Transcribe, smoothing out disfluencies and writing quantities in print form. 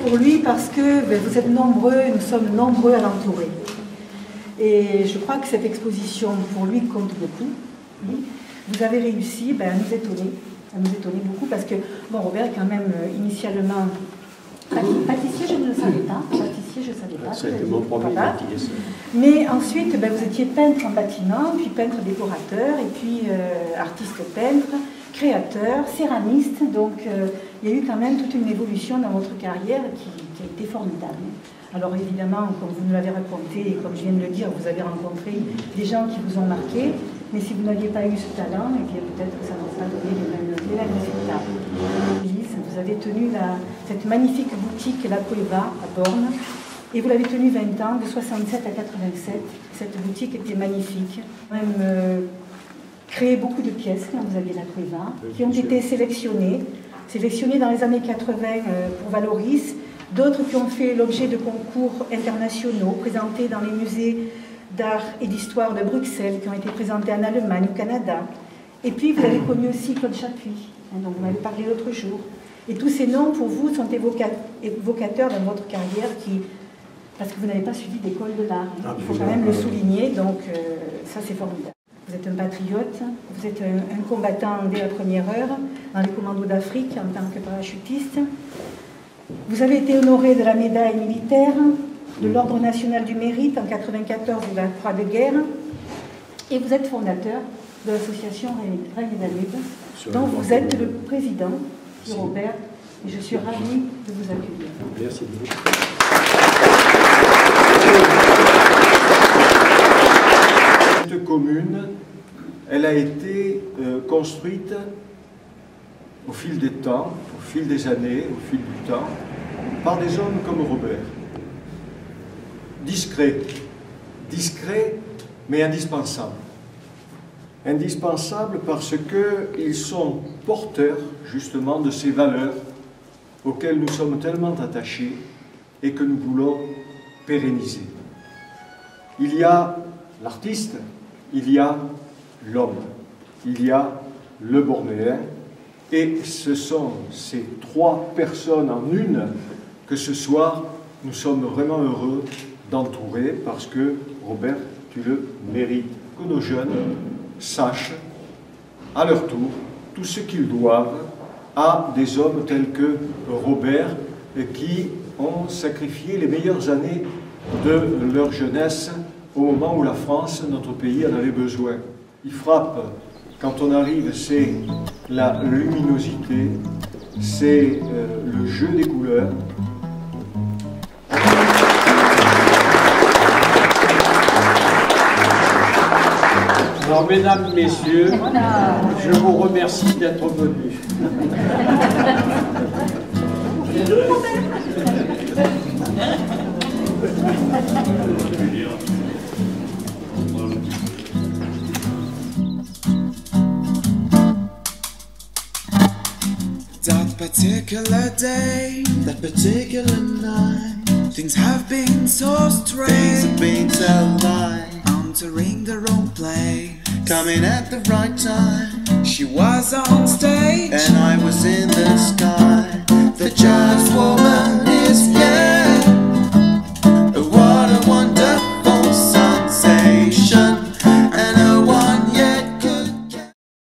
pour lui parce que vous êtes nombreux, nous sommes nombreux à l'entourer. Et je crois que cette exposition, pour lui, compte beaucoup. Oui. Vous avez réussi à nous étonner beaucoup, parce que, bon, Robert, quand même, initialement, pâtissier, je ne le savais pas. Pâtissier, je ne savais pas. Ça a été mon premier métier. Mais ensuite, vous étiez peintre en bâtiment, puis peintre décorateur, et puis artiste peintre, créateur, céramiste. Donc, il y a eu quand même toute une évolution dans votre carrière qui a été formidable. Alors évidemment, comme vous nous l'avez raconté, et comme je viens de le dire, vous avez rencontré des gens qui vous ont marqué, mais si vous n'aviez pas eu ce talent, eh bien peut-être que ça n'aurait pas donné les mêmes résultats. Vous avez tenu cette magnifique boutique La Cueva à Borne, et vous l'avez tenue 20 ans, de 67 à 87. Cette boutique était magnifique. Vous avez même créé beaucoup de pièces quand vous aviez La Cueva, qui ont été sélectionnées dans les années 80 pour Valoris, d'autres qui ont fait l'objet de concours internationaux, présentés dans les musées d'art et d'histoire de Bruxelles, qui ont été présentés en Allemagne, au Canada. Et puis, vous avez connu aussi Claude Chapuis, dont vous m'avez parlé l'autre jour. Et tous ces noms, pour vous, sont évocateurs dans votre carrière, parce que vous n'avez pas suivi d'école de l'art. Il faut quand même le souligner, donc ça, c'est formidable. Vous êtes un patriote, vous êtes un combattant dès la première heure, dans les commandos d'Afrique, en tant que parachutiste. Vous avez été honoré de la médaille militaire, de l'Ordre national du mérite en 1994 de la Croix de guerre, et vous êtes fondateur de l'association Règne et Danube, dont vous êtes le président, Robert, et je suis ravie de vous accueillir. Merci beaucoup. Cette commune, elle a été construite au fil des temps, au fil des années, au fil du temps, par des hommes comme Robert. Discret, mais indispensable. Indispensable parce qu'ils sont porteurs, justement, de ces valeurs auxquelles nous sommes tellement attachés et que nous voulons pérenniser. Il y a l'artiste, il y a l'homme, il y a le Bornéen, et ce sont ces trois personnes en une que ce soir, nous sommes vraiment heureux d'entourer parce que, Robert, tu le mérites. Que nos jeunes sachent, à leur tour, tout ce qu'ils doivent à des hommes tels que Robert, qui ont sacrifié les meilleures années de leur jeunesse au moment où la France, notre pays, en avait besoin. Il frappe, quand on arrive, c'est la luminosité, c'est le jeu des couleurs. Alors, mesdames, messieurs, je vous remercie d'être venus. That particular day, that particular night, things have been so strange. Things have been so light. Entering the wrong place, coming at the right time. She was on stage, and I was in the sky. The jazz woman